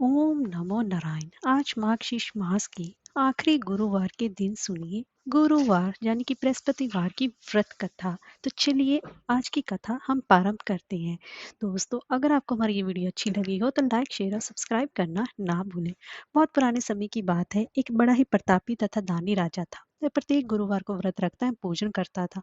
ओम नमो नारायण। आज मार्गशीर्ष मास की आखिरी गुरुवार के दिन सुनिए गुरुवार यानी कि बृहस्पतिवार की व्रत कथा। तो चलिए आज की कथा हम प्रारंभ करते हैं। दोस्तों, अगर आपको हमारी ये वीडियो अच्छी लगी हो तो लाइक शेयर और सब्सक्राइब करना ना भूलें। बहुत पुराने समय की बात है, एक बड़ा ही प्रतापी तथा दानी राजा था। वह प्रत्येक गुरुवार को व्रत रखता है, पूजन करता था।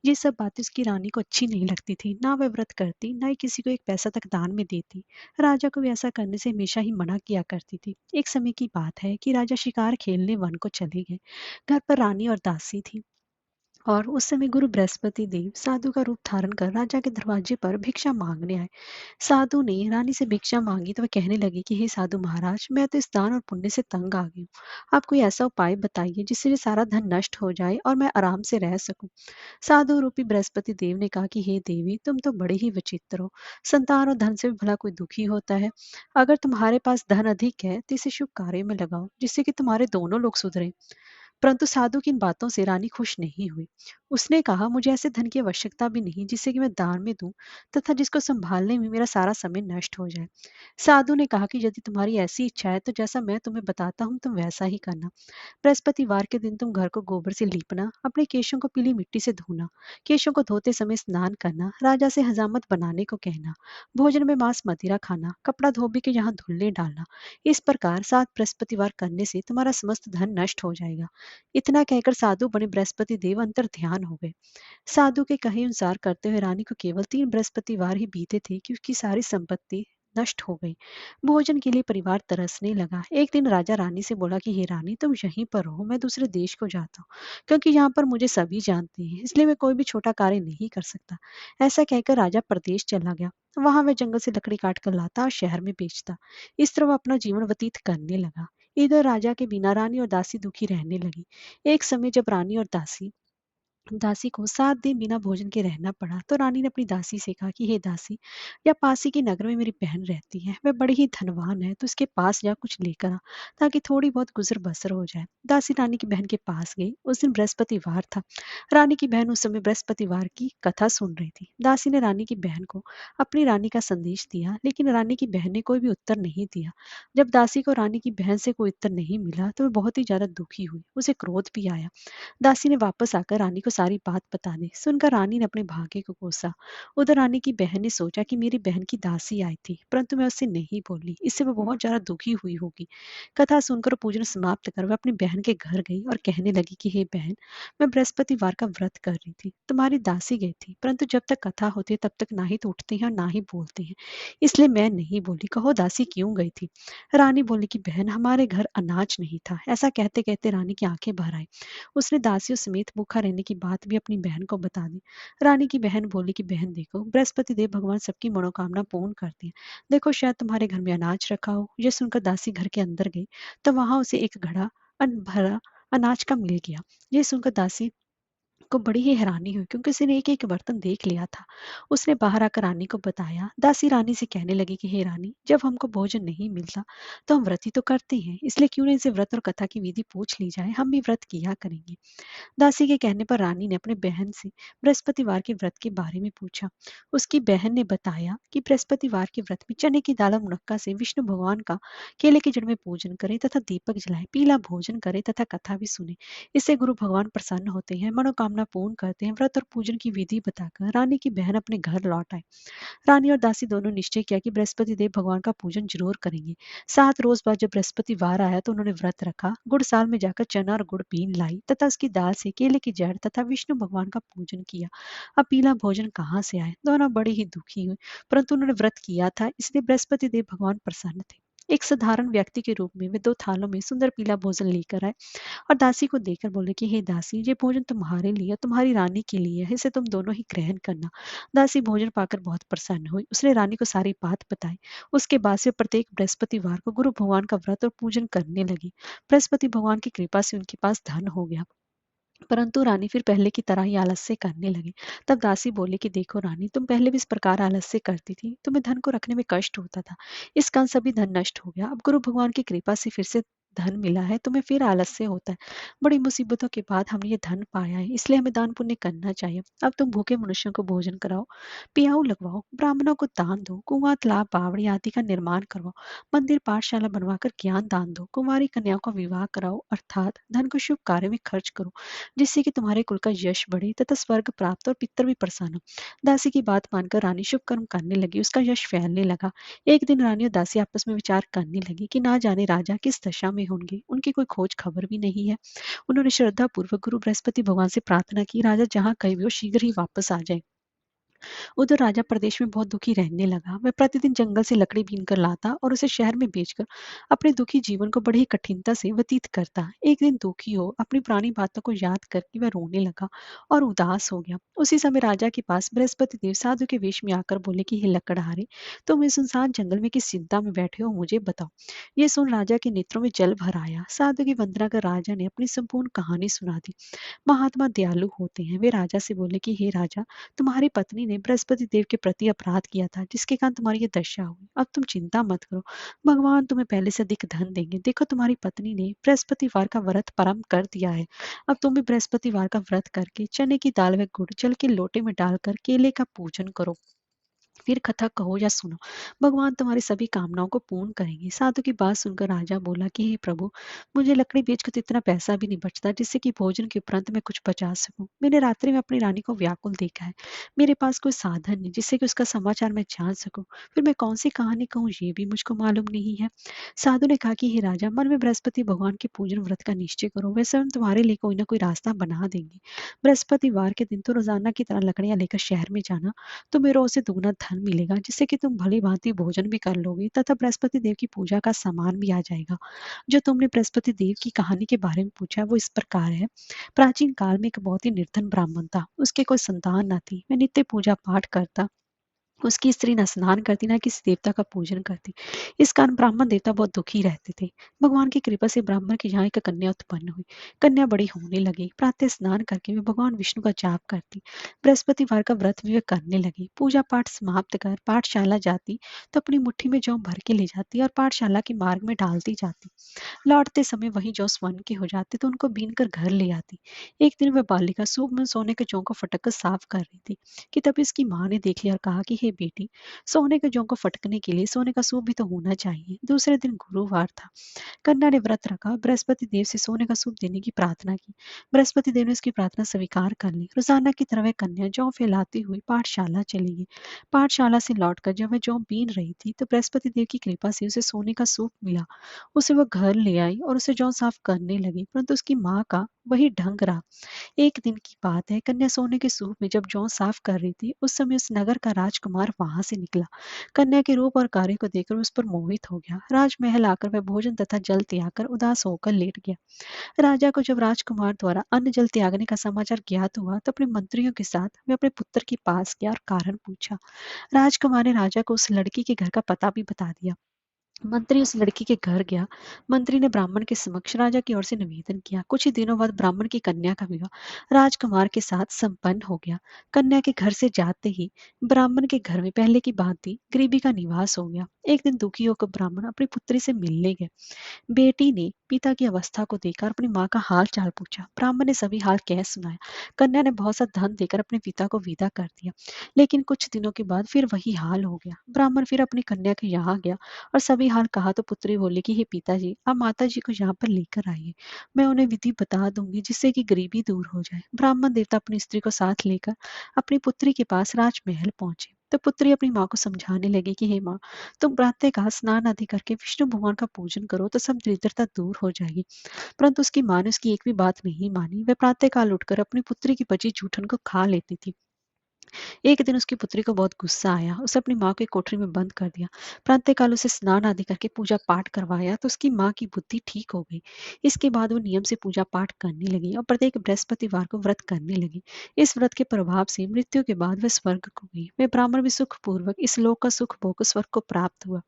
ये सब बातें उसकी रानी को अच्छी नहीं लगती थी। ना वह व्रत करती, ना ही किसी को एक पैसा तक दान में देती। राजा को भी ऐसा करने से हमेशा ही मना किया करती थी। एक समय की बात है कि राजा शिकार खेलने वन को चले गए। घर पर रानी और दासी थी। और उस समय गुरु बृहस्पति देव साधु का रूप धारण कर राजा के दरवाजे पर भिक्षा मांगने आए। साधु ने रानी से भिक्षा मांगी तो वह कहने लगी कि हे साधु महाराज, मैं तो इस दान और पुण्य से तंग आ गई हूँ। आप कोई ऐसा उपाय बताइए जिससे ये सारा धन नष्ट हो जाए और मैं आराम से रह सकूं। साधु रूपी बृहस्पति देव ने कहा कि हे देवी, तुम तो बड़े ही विचित्र हो। संतान और धन से भी भला कोई दुखी होता है। अगर तुम्हारे पास धन अधिक है तो इसे शुभ कार्य में लगाओ, जिससे कि तुम्हारे दोनों लोग सुधरे। परंतु साधु की इन बातों से रानी खुश नहीं हुई। उसने कहा, मुझे ऐसे धन की आवश्यकता भी नहीं जिससे कि मैं दान में दूं तथा जिसको संभालने में मेरा सारा समय नष्ट हो जाए। साधु ने कहा कि यदि तुम्हारी ऐसी इच्छा है तो जैसा मैं तुम्हें बताता हूँ तुम वैसा ही करना। बृहस्पतिवार के दिन तुम घर को गोबर से लीपना, अपने केशों को पीली मिट्टी से धोना, केशों को धोते समय स्नान करना, राजा से हजामत बनाने को कहना, भोजन में मांस मदिरा खाना, कपड़ा धोबी के यहाँ धुलने डालना। इस प्रकार 7 बृहस्पतिवार करने से तुम्हारा समस्त धन नष्ट हो जाएगा। इतना कहकर साधु बने बृहस्पति देव अंतर ध्यान हो गए। साधु के कहे अनुसार करते हुए रानी को केवल 3 बृहस्पतिवार ही बीते थे कि उसकी सारी संपत्ति नष्ट हो गई। भोजन के लिए परिवार तरसने लगा। एक दिन राजा रानी से बोला कि हे रानी, तुम यहीं पर रहो, मैं दूसरे देश को जाता हूँ, क्योंकि यहाँ पर मुझे सभी जानते हैं, इसलिए मैं कोई भी छोटा कार्य नहीं कर सकता। ऐसा कहकर राजा प्रदेश चला गया। वहां वह जंगल से लकड़ी काट कर लाता और शहर में बेचता। इस तरह वह अपना जीवन व्यतीत करने लगा। इधर राजा के बिना रानी और दासी दुखी रहने लगी। एक समय जब रानी और दासी दासी को 7 दिन बिना भोजन के रहना पड़ा तो रानी ने अपनी दासी से कहा कि हे दासी, या पास ही के नगर में मेरी बहन रहती है, वह बड़ी ही धनवान है, तो उसके पास जा कुछ लेकर आ, ताकि थोड़ी बहुत गुजर बसर हो जाए। दासी रानी की बहन के पास गई। उस दिन बृहस्पतिवार था। रानी की बहन उस समय बृहस्पतिवार की कथा सुन रही थी। दासी ने रानी की बहन को अपनी रानी का संदेश दिया, लेकिन रानी की बहन ने कोई भी उत्तर नहीं दिया। जब दासी को रानी की बहन से कोई उत्तर नहीं मिला तो वह बहुत ही ज्यादा दुखी हुई। उसे क्रोध भी आया। दासी ने वापस आकर रानी को सारी बात बता दी। सुनकर रानी ने अपने भाग्य को कोसा। उधर रानी की बहन ने सोचा कि मेरी बहन की दासी आई थी, परंतु मैं उससे नहीं बोली, इससे वो बहुत ज्यादा दुखी हुई होगी। कथा सुनकर और पूजन समाप्त कर वह अपनी बहन के घर गई और कहने लगी कि हे बहन, मैं बृहस्पतिवार का व्रत कर रही थी, तुम्हारी दासी गई थी, परंतु जब तक कथा होती है तब तक ना ही तो उठते हैं और ना ही बोलते हैं, इसलिए मैं नहीं बोली। कहो दासी क्यों गई थी? रानी बोली कि बहन, हमारे घर अनाज नहीं था। ऐसा कहते कहते रानी की आंखें भर आई। उसने दासियों समेत भूखा रहने की बात भी अपनी बहन को बता दी। रानी की बहन बोली कि बहन देखो, बृहस्पति देव भगवान सबकी मनोकामना पूर्ण करते हैं। देखो, शायद तुम्हारे घर में अनाज रखा हो। यह सुनकर दासी घर के अंदर गई तो वहां उसे एक घड़ा भरा अनाज का मिल गया। ये सुनकर दासी को बड़ी ही हैरानी हुई, क्योंकि उसने एक एक बर्तन देख लिया था। उसने बाहर आकर रानी को बताया। दासी रानी से कहने लगी कि हे रानी, जब हमको भोजन नहीं मिलता तो हम व्रत ही तो करते हैं, इसलिए क्यों ना इनसे व्रत और कथा की विधि पूछ ली जाए, हम भी व्रत किया करेंगे। दासी के कहने पर रानी ने अपने बहन से बृहस्पतिवार के व्रत के बारे में पूछा। उसकी बहन ने बताया कि बृहस्पतिवार के व्रत में चने की दाल और मुनक्का से विष्णु भगवान का केले की जड़ में पूजन करें तथा दीपक जलाएं, पीला भोजन करें तथा कथा भी सुने। इससे गुरु भगवान प्रसन्न होते हैं, मनोकामना पूर्ण करते हैं। व्रत और पूजन की विधि बताकर रानी की बहन अपने घर लौट आई। रानी और दासी दोनों निश्चय किया कि बृहस्पति देव भगवान का पूजन जरूर करेंगे। 7 रोज बाद जब बृहस्पतिवार आया तो उन्होंने व्रत रखा, गुड़साल में जाकर चना और गुड़ बीन लाई तथा उसकी दाल से केले की जड़ तथा विष्णु भगवान का पूजन किया। अब पीला भोजन कहाँ से आए? दोनों बड़ी ही दुखी हुए, परंतु उन्होंने व्रत किया था, इसलिए बृहस्पति देव भगवान प्रसन्न थे। एक साधारण व्यक्ति के रूप में वे 2 थालों में सुंदर पीला भोजन लेकर आए और दासी को देकर बोले कि हे दासी, ये भोजन तुम्हारे लिए और तुम्हारी रानी के लिए है, इसे तुम दोनों ही ग्रहण करना। दासी भोजन पाकर बहुत प्रसन्न हुई। उसने रानी को सारी बात बताई। उसके बाद से प्रत्येक बृहस्पतिवार को गुरु भगवान का व्रत और पूजन करने लगी। बृहस्पति भगवान की कृपा से उनके पास धन हो गया, परंतु रानी फिर पहले की तरह ही आलस्य करने लगी। तब दासी बोली कि देखो रानी, तुम पहले भी इस प्रकार आलस्य करती थी, तुम्हें धन को रखने में कष्ट होता था, इस कारण सभी धन नष्ट हो गया। अब गुरु भगवान की कृपा से फिर से धन मिला है, तुम्हें फिर आलस्य होता है। बड़ी मुसीबतों के बाद हमने ये धन पाया है, इसलिए हमें दान पुण्य करना चाहिए। अब तुम भूखे मनुष्यों को भोजन कराओ, पियाऊ लगवाओ, ब्राह्मणों को दान दो, कुआं तालाब बावड़ी आदि का निर्माण करवाओ, मंदिर पाठशाला बनवाकर ज्ञान दान दो, कुंवारी कन्याओं का विवाह कराओ, अर्थात धन को शुभ कार्य में खर्च करो, जिससे कि तुम्हारे कुल का यश बढ़े तथा स्वर्ग प्राप्त और पितर भी प्रसन्न हो। दासी की बात मानकर रानी शुभ कर्म करने लगी, उसका यश फैलने लगा। एक दिन रानी और दासी आपस में विचार करने लगी कि ना जाने राजा किस दशा में होंगे, उनकी कोई खोज खबर भी नहीं है। उन्होंने श्रद्धा पूर्वक गुरु बृहस्पति भगवान से प्रार्थना की, राजा जहाँ कहीं भी हो शीघ्र ही वापस आ जाए। उधर राजा प्रदेश में बहुत दुखी रहने लगा। वह प्रतिदिन जंगल से लकड़ी बीन कर लाता और उसे शहर में बेचकर अपने दुखी जीवन को बड़ी ही कठिनता से व्यतीत करता। एक दिन दुखी हो अपनी पुरानी बातों को याद करके वह रोने लगा और उदास हो गया। उसी समय राजा के पास बृहस्पति देव साधु के वेश में आकर बोले कि हे लकड़हारे, तुम इस सुनसान जंगल में किस चिंता में बैठे हो, मुझे बताओ। ये सुन राजा के नेत्रों में जल भर आया। साधु की वंदना कर राजा ने अपनी संपूर्ण कहानी सुना दी। महात्मा दयालु होते हैं। वे राजा से बोले कि हे राजा, तुम्हारी पत्नी ने बृहस्पति देव के प्रति अपराध किया था, जिसके कारण तुम्हारी ये दशा हुई। अब तुम चिंता मत करो, भगवान तुम्हें पहले से अधिक धन देंगे। देखो, तुम्हारी पत्नी ने बृहस्पतिवार का व्रत प्रारंभ कर दिया है। अब तुम भी बृहस्पतिवार का व्रत करके चने की दाल व गुड़ जल के लोटे में डालकर केले का पूजन करो, फिर कथा कहो या सुनो, भगवान तुम्हारी सभी कामनाओं को पूर्ण करेंगे। साधु की बात सुनकर राजा बोला कि हे प्रभु, मुझे लकड़ी बेचकर तो इतना पैसा भी नहीं बचता जिससे कि भोजन के उपरांत मैं कुछ बचा सकूं। मैंने रात्रि में अपनी रानी को व्याकुल देखा है, मेरे पास कोई साधन नहीं जिससे कि उसका समाचार मैं जान सकूं। फिर मैं कौन सी कहानी कहूँ ये भी मुझको मालूम नहीं है। साधु ने कहा कि हे राजा, मन में बृहस्पति भगवान के पूजन व्रत का निश्चय करो, वैसे हम तुम्हारे लिए कोई ना कोई रास्ता बना देंगे। बृहस्पतिवार के दिन तो रोजाना की तरह लकड़ियां लेकर शहर में जाना, तुम्हें रोज से दुगना धन मिलेगा, जिससे कि तुम भली भांति भोजन भी कर लोगे तथा बृहस्पति देव की पूजा का सामान भी आ जाएगा। जो तुमने बृहस्पति देव की कहानी के बारे में पूछा वो इस प्रकार है। प्राचीन काल में एक बहुत ही निर्धन ब्राह्मण था, उसके कोई संतान न थी। वह नित्य पूजा पाठ करता, उसकी स्त्री न स्नान करती न किसी देवता का पूजन करती। इस कारण ब्राह्मण देवता बहुत दुखी रहते थे। भगवान की कृपा से ब्राह्मण के यहाँ एक कन्या उत्पन्न हुई। कन्या बड़ी होने लगी, प्रातः स्नान करके वे भगवान विष्णु का जाप करती, बृहस्पतिवार का व्रत भी वे करने लगी। पूजा पाठ समाप्त कर पाठशाला जाती तो अपनी मुट्ठी में जौ भर के ले जाती और पाठशाला के मार्ग में डालती जाती। लौटते समय वही जौ स्वर्ण के हो जाते तो उनको बीन कर घर ले आती। एक दिन वह बालिका सूप में सोने के जौ को फटक कर साफ कर रही थी कि तभी उसकी माँ ने देख लिया और कहा कि हे बेटी, सोने के जौ को फटकने के लिए सोने का सूप भी तो होना चाहिए। दूसरे दिन गुरुवार था। कन्या ने व्रत रखा, बृहस्पति देव से सोने का सूप देने की प्रार्थना की। बृहस्पति देव ने उसकी प्रार्थना स्वीकार कर ली। रोजाना की तरह वह कन्या जौ फैलाती हुई पाठशाला चली गई। पाठशाला से लौटकर जब वह जौ बीन रही थी तो बृहस्पति देव की कृपा से उसे सोने का सूप मिला। उसे वह घर ले आई और उसे जौ साफ करने लगी, परंतु उसकी माँ का वही ढंग रहा। एक दिन की बात है, कन्या सोने के सूप में जब जौ साफ कर रही थी उस समय उस नगर का राजकुमार वहां से निकला। कन्या के रूप और कार्य को देखकर उस पर मोहित हो गया। राजमहल आकर वह भोजन तथा जल त्याग कर उदास होकर लेट गया। राजा को जब राजकुमार द्वारा अन्न जल त्यागने का समाचार ज्ञात हुआ तो अपने मंत्रियों के साथ वह अपने पुत्र के पास गया और कारण पूछा। राजकुमार ने राजा को उस लड़की के घर का पता भी बता दिया। मंत्री उस लड़की के घर गया। मंत्री ने ब्राह्मण के समक्ष राजा की ओर से निवेदन किया। कुछ ही दिनों बाद ब्राह्मण की कन्या का विवाह राजकुमार के साथ संपन्न हो गया। कन्या के घर से जाते ही ब्राह्मण के घर में पहले की भांति गरीबी का निवास हो गया। एक दिन दुखी होकर ब्राह्मण अपनी पुत्री से मिलने गए। बेटी ने पिता की अवस्था को देखकर अपनी माँ का हाल चाल पूछा। ब्राह्मण ने सभी हाल कह सुनाया। कन्या ने बहुत सा धन देकर अपने पिता को विदा कर दिया, लेकिन कुछ दिनों के बाद फिर वही हाल हो गया। ब्राह्मण फिर अपनी कन्या के यहाँ गया और सभी हाल कहा तो पुत्री बोली कि हे पिताजी, आप माता जी को यहाँ पर लेकर आइए, मैं उन्हें विधि बता दूंगी जिससे कि गरीबी दूर हो जाए। ब्राह्मण देवता अपनी स्त्री को साथ लेकर अपनी पुत्री के पास राजमहल पहुंचे तो पुत्री अपनी माँ को समझाने लगी कि हे माँ, तुम प्रातःकाल स्नान आदि करके विष्णु भगवान का पूजन करो तो सब दरिद्रता दूर हो जाएगी। परंतु उसकी माँ ने उसकी एक भी बात नहीं मानी। वह प्रातःकाल उठकर अपनी पुत्री की बची जूठन को खा लेती थी। एक दिन उसकी पुत्री को बहुत गुस्सा आया, उसे अपनी माँ को एक कोठरी में बंद कर दिया। प्रातःकाल उसे स्नान आदि करके पूजा पाठ करवाया तो उसकी माँ की बुद्धि ठीक हो गई। इसके बाद वो नियम से पूजा पाठ करने लगी और प्रत्येक बृहस्पतिवार को व्रत करने लगी। इस व्रत के प्रभाव से मृत्यु के बाद वह स्वर्ग को गई। वह ब्राह्मण भी सुख पूर्वक इस लोक का सुख भोग स्वर्ग को प्राप्त हुआ।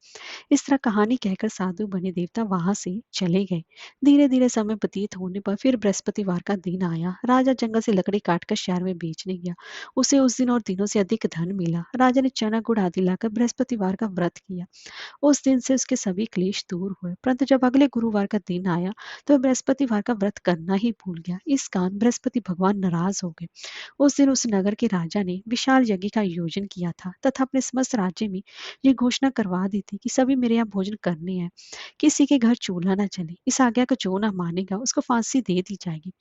इस तरह कहानी कहकर साधु बने देवता वहां से चले गए। धीरे धीरे समय व्यतीत होने पर फिर बृहस्पतिवार का दिन आया। राजा जंगल से लकड़ी काटकर शहर में बेचने गया। उसे उस दिन और दिनों से अधिक धन मिला। राजा ने चना गुड़ आदि लाकर बृहस्पतिवार का व्रत किया। उस दिन से उसके सभी क्लेश दूर हुए, परंतु जब अगले गुरुवार का दिन आया तो वह बृहस्पतिवार का व्रत करना ही भूल गया। इस कारण बृहस्पति भगवान नाराज हो गए। उस दिन उस नगर के राजा ने विशाल यज्ञ का आयोजन किया था तथा अपने समस्त राज्य में ये घोषणा करवा दी थी कि सभी मेरे यहाँ भोजन करने हैं, किसी के घर चूल्हा न चले। इस आज्ञा को जो न मानेगा उसको फांसी दे दी जाएगी।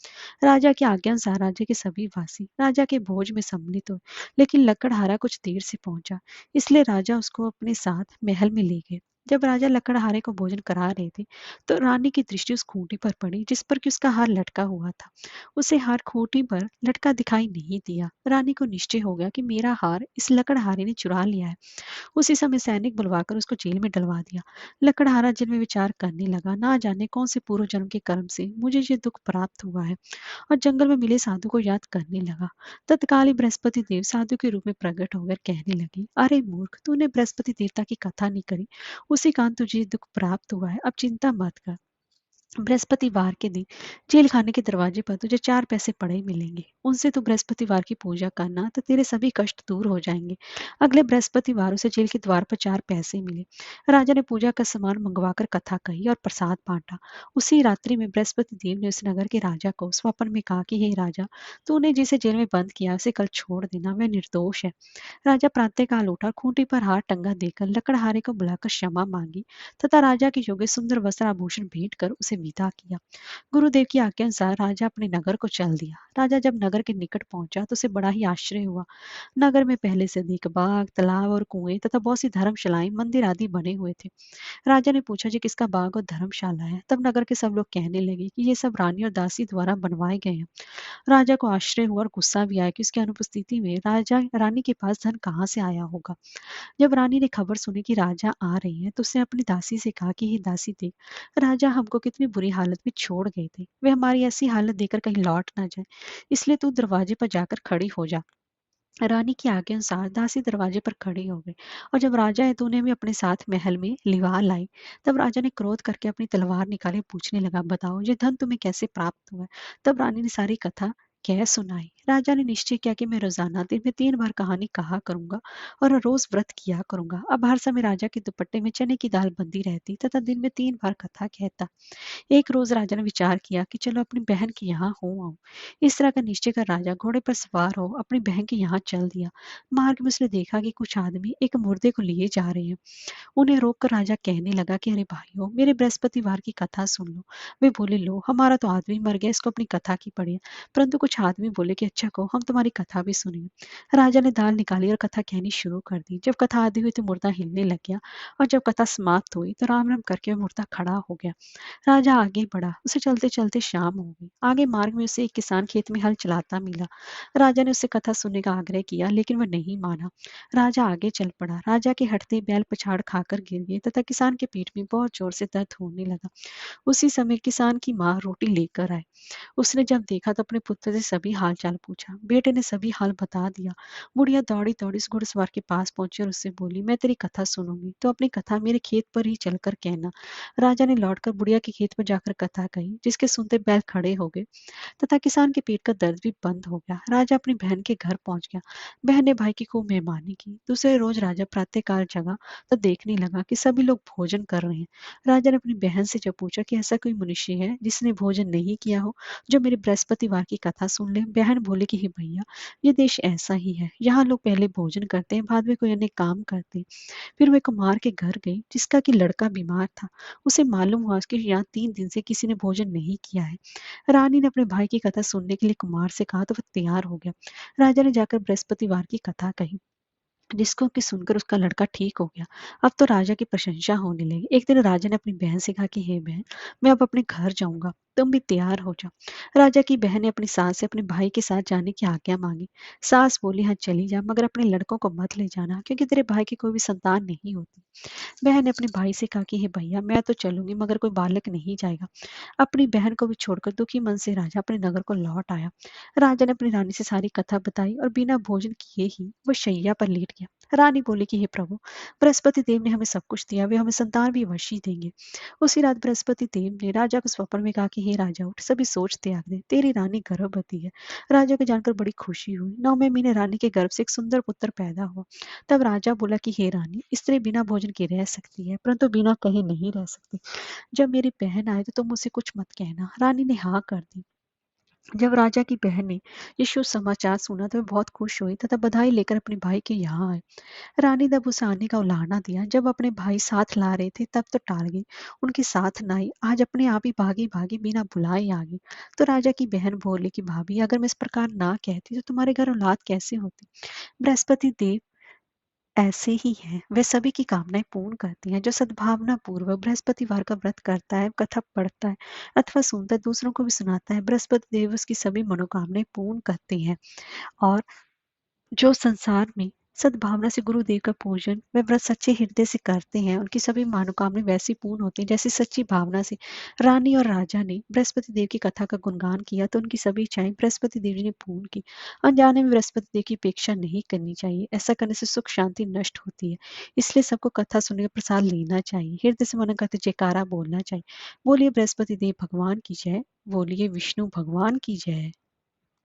राजा की आज्ञा अनुसार राज्य के सभी वासी राजा के भोज में सम्मिलित हुए, लेकिन लकड़हारा कुछ देर से पहुंचा, इसलिए राजा उसको अपने साथ महल में ले गए। जब राजा लकड़हारे को भोजन करा रहे थे तो रानी की दृष्टि उस खूंटी पर पड़ी जिस पर कि उसका हार लटका हुआ था। उसे हार खूंटी पर लटका दिखाई नहीं दिया। रानी को निश्चय हो गया कि मेरा हार इस लकड़हारे ने चुरा लिया है। उसी समय सैनिक बुलवाकर उसको जेल में डलवा दिया। लकड़हारा जेल में विचार करने लगा, ना जाने कौन से पूर्व जन्म के कर्म से मुझे ये दुख प्राप्त हुआ है, और जंगल में मिले साधु को याद करने लगा। तत्काल ही बृहस्पति देव साधु के रूप में प्रकट होकर कहने लगे, अरे मूर्ख, तूने बृहस्पति देवता की कथा नहीं करी, उसी कारण तुझे दुख प्राप्त हुआ है। अब चिंता मत कर। बृहस्पतिवार के दिन जेल खाने के दरवाजे पर तुझे 4 पैसे पड़े मिलेंगे। उनसे तू बृहस्पतिवार की पूजा करना तो तेरे सभी कष्ट दूर हो जाएंगे। अगले बृहस्पतिवार उसे जेल के द्वार पर 4 पैसे मिले। राजा ने पूजा का सामान मंगवाकर कथा कही और प्रसाद बांटा। उसी रात्रि में बृहस्पति देव ने उस नगर के राजा को स्वप्न में कहा कि हे राजा, तूने जिसे जेल में बंद किया उसे कल छोड़ देना, वह निर्दोष है। राजा प्रातःकाल उठा, खूंटी पर हार टंगा देकर लकड़हारे को बुलाकर क्षमा मांगी तथा राजा के योग्य सुंदर वस्त्र आभूषण भेंट कर उसे विदा किया। गुरुदेव की आज्ञा अनुसार राजा अपने नगर को चल दिया। राजा जब नगर के निकट पहुंचा तो उसे बड़ा ही आश्चर्य हुआ। नगर में पहले से अधिक बाग, तालाब और कुएं तथा बहुत सी धर्मशालाएं, मंदिर आदि बने हुए थे। राजा ने पूछा, जी किसका बाग और धर्मशाला है? तब नगर के सब लोग कहने लगे कि ये सब रानी और दासी द्वारा बनवाए गए हैं। राजा को आश्चर्य हुआ और गुस्सा भी आया कि उसकी अनुपस्थिति में राजा रानी के पास धन कहाँ से आया होगा। जब रानी ने खबर सुनी कि राजा आ रहे हैं तो उसने अपनी दासी से कहा कि हे दासी देख, राजा हमको कितनी बुरी हालत में छोड़ गए थे, वे हमारी ऐसी हालत देखकर कहीं लौट ना जाए, इसलिए तू दरवाजे पर जाकर खड़ी हो जा। रानी की आज्ञा अनुसार दासी दरवाजे पर खड़ी हो गई, और जब राजा है तो उन्हें भी अपने साथ महल में लिवा लाई। तब राजा ने क्रोध करके अपनी तलवार निकाले, पूछने लगा, बताओ ये धन तुम्हें कैसे प्राप्त हुआ? तब रानी ने सारी कथा कह सुनाई। राजा ने निश्चय किया कि मैं रोजाना दिन में 3 बार कहानी कहा करूंगा और रोज व्रत किया करूंगा। अब हर समय राजा के दुपट्टे में चने की दाल बंदी रहती तथा दिन में 3 बार कथा कहता। एक रोज राजा ने विचार किया कि चलो अपनी बहन के यहाँ हो आऊं। इस तरह का निश्चय कर राजा घोड़े पर सवार हो अपनी बहन के यहाँ चल दिया। मार्ग में उसने देखा कि कुछ आदमी एक मुर्दे को लिए जा रहे हैं। उन्हें रोककर राजा कहने लगा कि अरे भाइयों, मेरे बृहस्पतिवार की कथा सुन लो। वे बोले, लो, हमारा तो आदमी मर गया, इसको अपनी कथा की पड़ी है। परंतु कुछ आदमी बोले कि अच्छा को हम तुम्हारी कथा भी सुनेंगे। राजा ने दाल निकाली और कथा कहनी शुरू कर दी। जब कथा आदि हुई तो मुर्दा हिलने लग गया, और जब कथा समाप्त हुई तो राम राम करके वह मुर्दा खड़ा हो गया। राजा आगे बढ़ा, उसे चलते चलते शाम हो गई। आगे मार्ग में उसे एक किसान खेत में हल चलाता मिला। राजा ने उससे कथा सुनने का आग्रह किया, लेकिन वह नहीं माना। राजा आगे चल पड़ा। राजा के हटते बैल पछाड़ खाकर गिर गए तथा किसान के पेट में बहुत जोर से दर्द होने लगा। उसी समय किसान की माँ रोटी लेकर आई। उसने जब देखा तो अपने पुत्र से सभी हाल चाल पूछा। बेटे ने सभी हाल बता दिया। बुढ़िया दौड़ी दौड़ी उस घुड़सवार के पास पहुंची और उससे बोली, मैं तेरी कथा सुनूंगी तो अपनी कथा मेरे खेत पर ही चलकर कहना। राजा ने लौटकर बुढ़िया के खेत पर जाकर कथा कही, जिसके सुनते बैल खड़े हो गए तथा किसान के पेट का दर्द भी बंद हो गया। राजा अपनी बहन के घर पहुंच गया। बहन ने भाई की खूब मेहमानी की। दूसरे रोज राजा प्रातःकाल जगा तो देखने लगा कि सभी लोग भोजन कर रहे हैं। राजा ने अपनी बहन से जब पूछा कि ऐसा कोई मनुष्य है जिसने भोजन नहीं किया हो, जो मेरे बृहस्पतिवार की कथा सुन ले? बहन बोले कि हे भैया, ये देश ऐसा ही है, यहाँ लोग पहले भोजन करते हैं, बाद में कोई अन्य काम करते हैं। फिर वह कुम्हार के घर गई जिसका कि लड़का बीमार था। उसे मालूम हुआ कि यहाँ 3 दिन से किसी ने भोजन नहीं किया है। रानी ने अपने भाई की कथा सुनने के लिए कुमार से कहा तो वह तैयार हो गया। राजा ने जाकर बृहस्पतिवार की कथा कही, जिसको कि सुनकर उसका लड़का ठीक हो गया। अब तो राजा की प्रशंसा होने लगी। एक दिन राजा ने अपनी बहन से कहा कि हे बहन, मैं अब अपने घर जाऊंगा, तुम भी तैयार हो जाओ। राजा की बहन ने अपनी सास से अपने भाई के साथ जाने की आज्ञा मांगी। सास बोली, हाँ चली जा, मगर अपने लड़कों को मत ले जाना, क्योंकि तेरे भाई की कोई भी संतान नहीं होती। बहन ने अपने भाई से कहा कि हे भैया, मैं तो चलूंगी मगर कोई बालक नहीं जाएगा। अपनी बहन को भी छोड़कर दुखी मन से राजा अपने नगर को लौट आया। राजा ने अपनी रानी से सारी कथा बताई और बिना भोजन किए ही वह शैया पर लेट गया। रानी बोली कि हे प्रभु, बृहस्पति देव ने हमें सब कुछ दिया, वे हमें संतान भी अवश्य ही देंगे। उसी रात बृहस्पति देव ने राजा को स्वप्न में कहा कि हे राजा उठ, सभी सोच त्याग दे, तेरी रानी गर्भवती है। राजा को जानकर बड़ी खुशी हुई। 9वें महीने रानी के गर्भ से एक सुंदर पुत्र पैदा हुआ। तब राजा बोला कि हे रानी, स्त्री बिना भोजन के रह सकती है, परंतु बिना कहे नहीं रह सकती। जब मेरी बहन आए तो तुम मुझसे कुछ मत कहना। रानी ने हाँ कर दी। जब राजा की बहन ने ये शुभ समाचार सुना तो वे बहुत खुश हुई तथा बधाई लेकर अपने भाई के यहाँ आए। रानी ने अब उसे आने का उलाहना दिया। जब अपने भाई साथ ला रहे थे तब तो टाल गई। उनके साथ न आई। आज अपने आप ही भागी भागी बिना बुलाए आ गई। तो राजा की बहन बोली कि भाभी, अगर मैं इस प्रकार ना कहती तो तुम्हारे घर औलाद कैसे होती। बृहस्पति देव ऐसे ही हैं, वे सभी की कामनाएं पूर्ण करती हैं। जो सद्भावना पूर्वक बृहस्पतिवार का व्रत करता है, कथा पढ़ता है अथवा सुनता है, दूसरों को भी सुनाता है, बृहस्पति देव उसकी सभी मनोकामनाएं पूर्ण करते हैं। और जो संसार में सद्भावना से गुरुदेव का पूजन व व्रत सच्चे हृदय से करते हैं, उनकी सभी मनोकामनाएं वैसी पूर्ण होती हैं जैसी सच्ची भावना से रानी और राजा ने बृहस्पति देव की कथा का गुणगान किया तो उनकी सभी इच्छाएं बृहस्पति देव जी ने पूर्ण की। अनजाने में बृहस्पति देव की अपेक्षा नहीं करनी चाहिए। ऐसा करने से सुख शांति नष्ट होती है। इसलिए सबको कथा सुनने का प्रसाद लेना चाहिए। हृदय से मन करते जयकारा बोलना चाहिए। बोलिए बृहस्पति देव भगवान की जय। बोलिए विष्णु भगवान की जय।